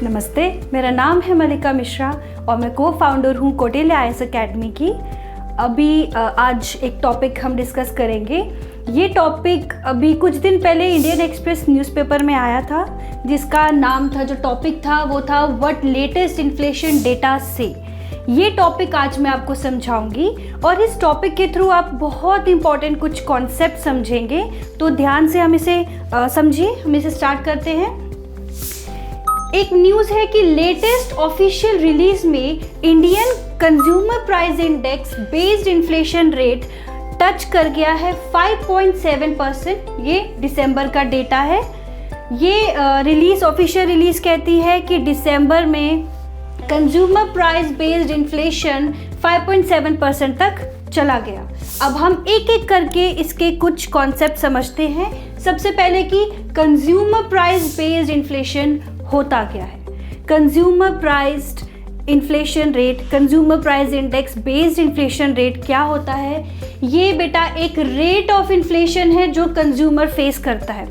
नमस्ते, मेरा नाम है मलिका मिश्रा और मैं को फाउंडर हूँ कौटिल्य IAS अकेडमी की। अभी आज एक टॉपिक हम डिस्कस करेंगे। ये टॉपिक अभी कुछ दिन पहले इंडियन एक्सप्रेस न्यूज़पेपर में आया था, जिसका नाम था, जो टॉपिक था वो था व्हाट लेटेस्ट इन्फ्लेशन डेटा से। ये टॉपिक आज मैं आपको समझाऊंगी और इस टॉपिक के थ्रू आप बहुत इंपॉर्टेंट कुछ कॉन्सेप्ट समझेंगे। तो ध्यान से हम इसे समझिए। हम इसे स्टार्ट करते हैं। एक न्यूज़ है कि लेटेस्ट ऑफिशियल रिलीज में Indian consumer price index based inflation rate touch कर गया है 5.7%। ये दिसंबर का डेटा है। ये ऑफिशियल रिलीज कहती है कि दिसंबर में कंज्यूमर प्राइस बेस्ड इन्फ्लेशन 5.7% तक चला गया। अब हम एक एक करके इसके कुछ कॉन्सेप्ट समझते हैं। सबसे पहले कि कंज्यूमर प्राइस बेस्ड इन्फ्लेशन होता क्या है। Consumer priced inflation rate, consumer price index based inflation rate क्या होता है? ये बेटा एक रेट ऑफ इन्फ्लेशन है जो कंज्यूमर फेस करता है।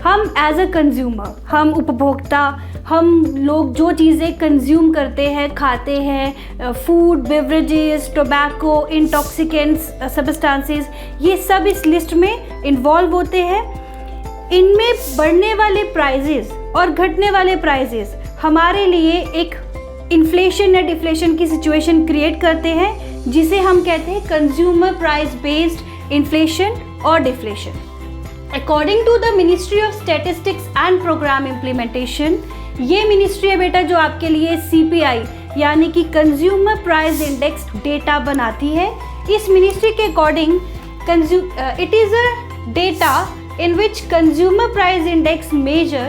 हम एज अ कंज्यूमर, हम उपभोक्ता, हम लोग जो चीज़ें कंज्यूम करते हैं, खाते हैं, food, beverages, tobacco, intoxicants, substances, ये सब इस लिस्ट में इन्वॉल्व होते हैं। इनमें बढ़ने वाले प्राइजेस और घटने वाले प्राइजेस हमारे लिए एक इन्फ्लेशन या डिफ्लेशन की सिचुएशन क्रिएट करते हैं, जिसे हम कहते हैं कंज्यूमर प्राइस बेस्ड इन्फ्लेशन और deflation. According to the ministry of statistics and programme implementation, ये मिनिस्ट्री है बेटा जो आपके लिए CPI यानी कि कंज्यूमर प्राइस इंडेक्स डेटा बनाती है। इस मिनिस्ट्री के according it is a data in which consumer price index measure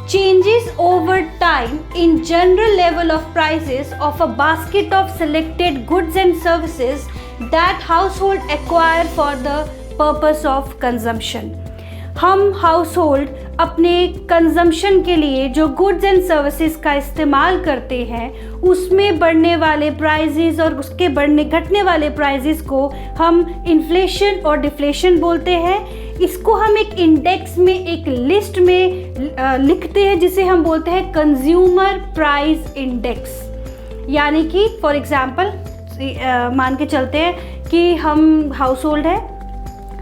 changes over time in general level of prices of a basket of selected goods and services that household acquire for the purpose of consumption। हम household अपने consumption के लिए जो goods and services का इस्तेमाल करते हैं, उसमें बढ़ने वाले प्राइजेस और उसके घटने वाले प्राइजेस को हम इन्फ्लेशन और डिफ्लेशन बोलते हैं। इसको हम एक इंडेक्स में, एक लिस्ट में लिखते हैं, जिसे हम बोलते हैं कंज्यूमर प्राइस इंडेक्स। यानी कि फॉर एग्जांपल मान के चलते हैं कि हम हाउसहोल्ड है,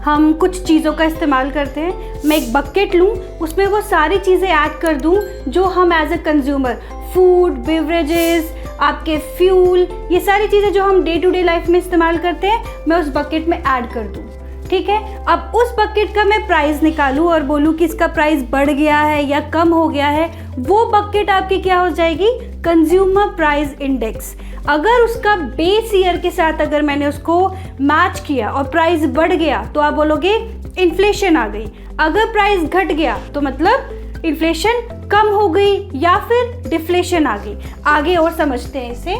हम कुछ चीज़ों का इस्तेमाल करते हैं। मैं एक बकेट लूँ, उसमें वो सारी चीज़ें ऐड कर दूँ जो हम as a consumer, food, beverages, आपके फ्यूल, ये सारी चीज़ें जो हम डे टू डे लाइफ में इस्तेमाल करते हैं, मैं उस बकेट में ऐड कर दूँ। ठीक है। अब उस बकेट का मैं प्राइस निकालूँ और बोलूँ कि इसका प्राइस बढ़ गया है या कम हो गया है, वो बकेट आपकी क्या हो जाएगी? Consumer price index. अगर उसका बेस ईयर के साथ अगर मैंने उसको मैच किया और प्राइस बढ़ गया तो आप बोलोगे इन्फ्लेशन आ गई। अगर प्राइस घट गया तो मतलब इन्फ्लेशन कम हो गई या फिर डिफ्लेशन आ गई। आगे और समझते हैं इसे।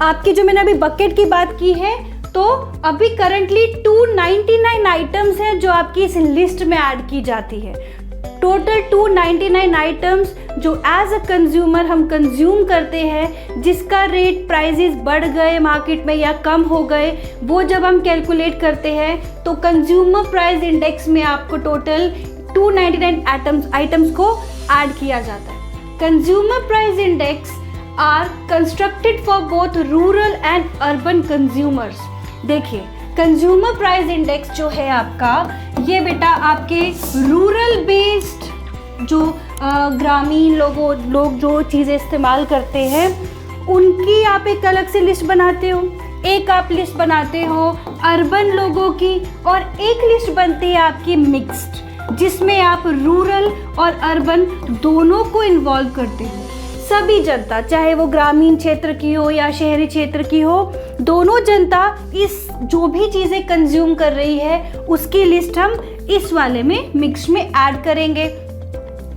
आपकी जो मैंने अभी बकेट की बात की है, तो अभी करंटली 299 आइटम्स हैं जो आपकी इस लिस्ट में ऐड की जाती है। टोटल 299 आइटम्स जो एज अ कंज्यूमर हम कंज्यूम करते हैं, जिसका रेट प्राइजेस बढ़ गए मार्केट में या कम हो गए, वो जब हम कैलकुलेट करते हैं तो कंज्यूमर प्राइस इंडेक्स में आपको टोटल 299 आइटम्स को ऐड किया जाता है। Consumer price index are constructed for both rural and urban consumers. देखिए, कंज्यूमर प्राइस इंडेक्स जो है आपका, ये बेटा आपके रूरल बेस्ड जो ग्रामीण लोग जो चीज़ें इस्तेमाल करते हैं, उनकी आप एक अलग से लिस्ट बनाते हो। एक आप लिस्ट बनाते हो अर्बन लोगों की, और एक लिस्ट बनती है आपकी मिक्स्ड, जिसमें आप रूरल और अर्बन दोनों को इन्वॉल्व करते हो। सभी जनता, चाहे वो ग्रामीण क्षेत्र की हो या शहरी क्षेत्र की हो, दोनों जनता इस जो भी चीज़ें कंज्यूम कर रही है, उसकी लिस्ट हम इस वाले में मिक्स में ऐड करेंगे।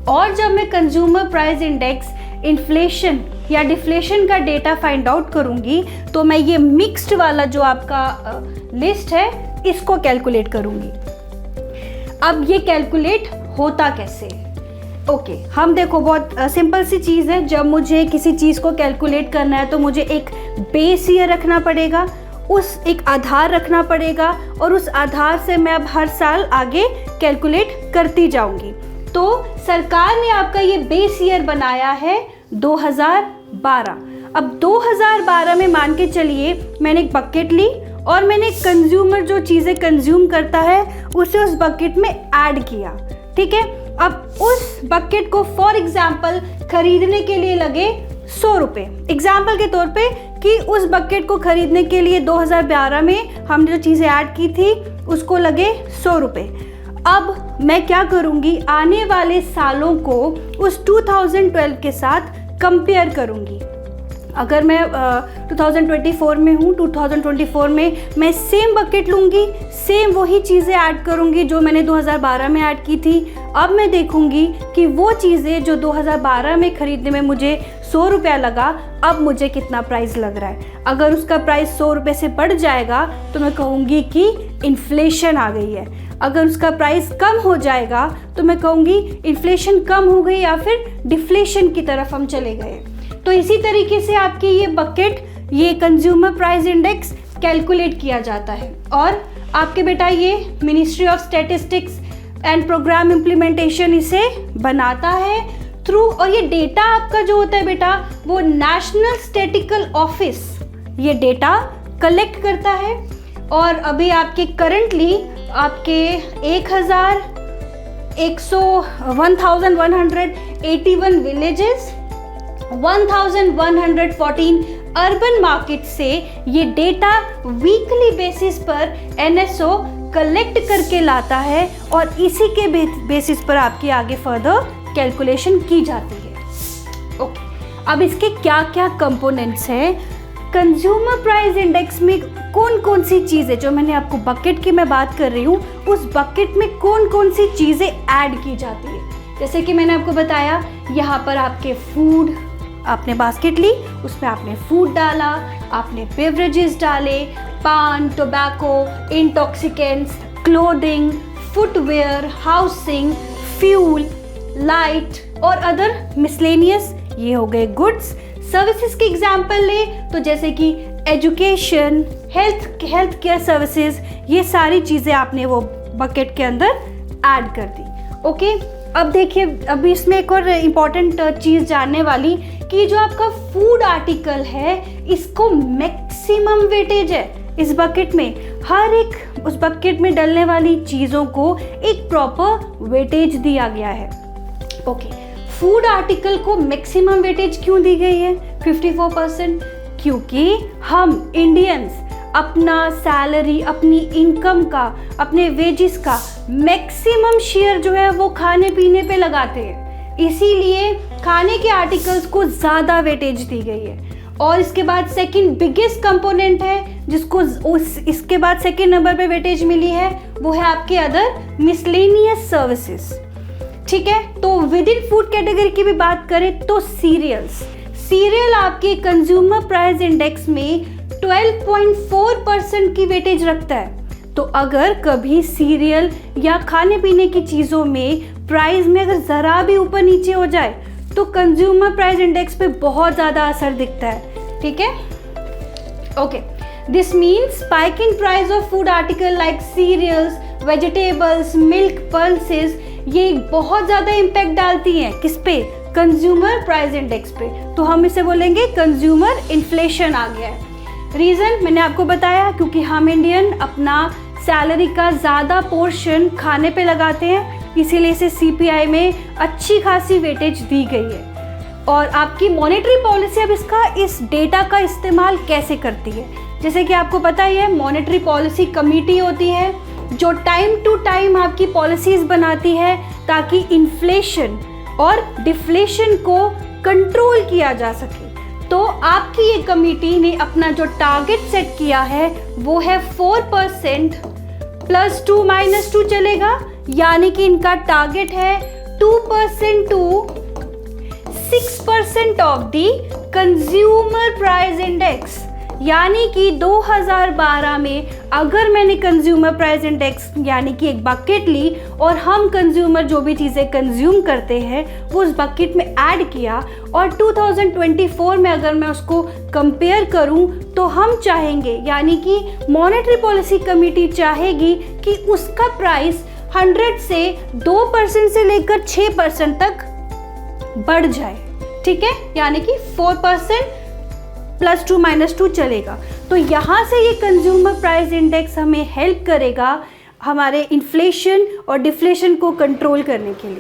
और जब मैं कंज्यूमर प्राइस इंडेक्स इन्फ्लेशन या डिफ्लेशन का डेटा फाइंड आउट करूंगी, तो मैं ये मिक्स्ड वाला जो आपका लिस्ट है, इसको कैलकुलेट करूंगी। अब ये कैलकुलेट होता कैसे? ओके, हम देखो, बहुत सिंपल सी चीज़ है। जब मुझे किसी चीज़ को कैलकुलेट करना है तो मुझे एक बेस ईयर रखना पड़ेगा, उस एक आधार रखना पड़ेगा, और उस आधार से मैं अब हर साल आगे कैलकुलेट करती जाऊंगी। तो सरकार ने आपका ये बेस ईयर बनाया है 2012। अब 2012 में मान के चलिए मैंने एक बकेट ली और मैंने कंज्यूमर जो चीज़ें कंज्यूम करता है उसे उस बकेट में ऐड किया, ठीक है। अब उस बकेट को फॉर एग्जाम्पल खरीदने के लिए लगे 100 रुपये, एग्जाम्पल के तौर पे कि उस बकेट को खरीदने के लिए 2012 में हमने जो चीज़ें ऐड की थी उसको लगे 100 रुपये। अब मैं क्या करूँगी, आने वाले सालों को उस 2012 के साथ कंपेयर करूँगी। अगर मैं 2024 में हूँ, 2024 में मैं सेम बकेट लूँगी, सेम वही चीज़ें ऐड करूँगी जो मैंने 2012 में ऐड की थी। अब मैं देखूँगी कि वो चीज़ें जो 2012 में ख़रीदने में मुझे 100 रुपया लगा, अब मुझे कितना प्राइस लग रहा है। अगर उसका प्राइस 100 रुपये से बढ़ जाएगा तो मैं कहूँगी कि इन्फ्लेशन आ गई है। अगर उसका प्राइस कम हो जाएगा तो मैं कहूँगी इन्फ्लेशन कम हो गई या फिर डिफ्लेशन की तरफ हम चले गए। तो इसी तरीके से आपकी ये बकेट, ये कंज्यूमर प्राइस इंडेक्स कैलकुलेट किया जाता है। और आपके बेटा ये ministry of statistics and programme implementation इसे बनाता है थ्रू, और ये डेटा आपका जो होता है बेटा वो नेशनल स्टैटिस्टिकल ऑफिस ये डेटा कलेक्ट करता है। और अभी आपके करंटली आपके 1181 विलेजेस, 1114 अर्बन मार्केट से ये डेटा वीकली बेसिस पर NSO कलेक्ट करके लाता है और इसी के बेसिस पर आपकी आगे फर्दर कैलकुलेशन की जाती है। ओके, अब इसके क्या क्या कंपोनेंट्स हैं। कंज्यूमर प्राइस इंडेक्स में कौन कौन सी चीज़ें, जो मैंने आपको बकेट की मैं बात कर रही हूँ, उस बकेट में कौन कौन सी चीज़ें ऐड की जाती है। जैसे कि मैंने आपको बताया, यहाँ पर आपके फूड, आपने बास्केट ली, उसमें आपने फूड डाला, आपने बेवरेजेस डाले, पान, tobacco, intoxicants, clothing, footwear, housing, fuel, light और अदर मिसलेनियस, ये हो गए गुड्स। सर्विसेज के एग्जाम्पल ले तो जैसे कि एजुकेशन, हेल्थ केयर सर्विसेज, ये सारी चीज़ें आपने वो बकेट के अंदर ऐड कर दी। ओके, अब देखिए, अभी इसमें एक और इम्पॉर्टेंट चीज़ जानने वाली कि जो आपका फूड आर्टिकल है इसको मैक्सिमम वेटेज है इस बकेट में। हर एक उस बकेट में डलने वाली चीज़ों को एक प्रॉपर वेटेज दिया गया है। ओके, फूड आर्टिकल को मैक्सिमम वेटेज क्यों दी गई है 54%? क्योंकि हम इंडियंस अपना सैलरी, अपनी इनकम का, अपने वेजेस का मैक्सिमम शेयर जो है वो खाने पीने पे लगाते हैं, इसीलिए खाने के आर्टिकल्स को ज़्यादा वेटेज दी गई है। और इसके बाद सेकंड बिगेस्ट कंपोनेंट है जिसको इसके बाद सेकंड नंबर पे वेटेज मिली है, वो है आपके अदर मिसलेनियस सर्विसेज। ठीक है, तो विद इन फूड कैटेगरी की भी बात करें तो सीरियल आपके कंज्यूमर प्राइस इंडेक्स में 12.4% की वेटेज रखता है। तो अगर कभी सीरियल या खाने पीने की चीज़ों में प्राइस में अगर ज़रा भी ऊपर नीचे हो जाए तो कंज्यूमर प्राइस इंडेक्स पे बहुत ज़्यादा असर दिखता है। ठीक है, okay, this means spike in price of food article like cereals, vegetables, milk, pulses, ये बहुत ज़्यादा इम्पैक्ट डालती हैं किस पे, कंज्यूमर प्राइस इंडेक्स पे। तो हम इसे बोलेंगे कंज्यूमर इन्फ्लेशन आ गया है। रीज़न मैंने आपको बताया, क्योंकि हम इंडियन अपना सैलरी का ज़्यादा पोर्शन खाने पे लगाते हैं, इसीलिए इसे CPI में अच्छी खासी वेटेज दी गई है। और आपकी मॉनेटरी पॉलिसी अब इस डेटा का इस्तेमाल कैसे करती है। जैसे कि आपको पता ही है, मॉनेटरी पॉलिसी कमेटी होती है जो टाइम टू टाइम आपकी पॉलिसीज़ बनाती है ताकि इन्फ्लेशन और डिफ्लेशन को कंट्रोल किया जा सके। तो आपकी ये कमेटी ने अपना जो टारगेट सेट किया है वो है 4% +2 -2 चलेगा, यानी कि इनका टारगेट है 2% to 6% of the consumer price index. यानी कि 2012 में अगर मैंने कंज्यूमर प्राइस इंडेक्स यानी कि एक बकेट ली और हम कंज्यूमर जो भी चीज़ें कंज्यूम करते हैं वो उस बकेट में ऐड किया, और 2024 में अगर मैं उसको कंपेयर करूं तो हम चाहेंगे, यानी कि मॉनेटरी पॉलिसी कमेटी चाहेगी कि उसका प्राइस 100 से 2% से लेकर 6% तक बढ़ जाए। ठीक है, यानी कि 4% +2 -2 चलेगा। तो यहाँ से ये कंज्यूमर प्राइस इंडेक्स हमें हेल्प करेगा हमारे इन्फ्लेशन और डिफ्लेशन को कंट्रोल करने के लिए।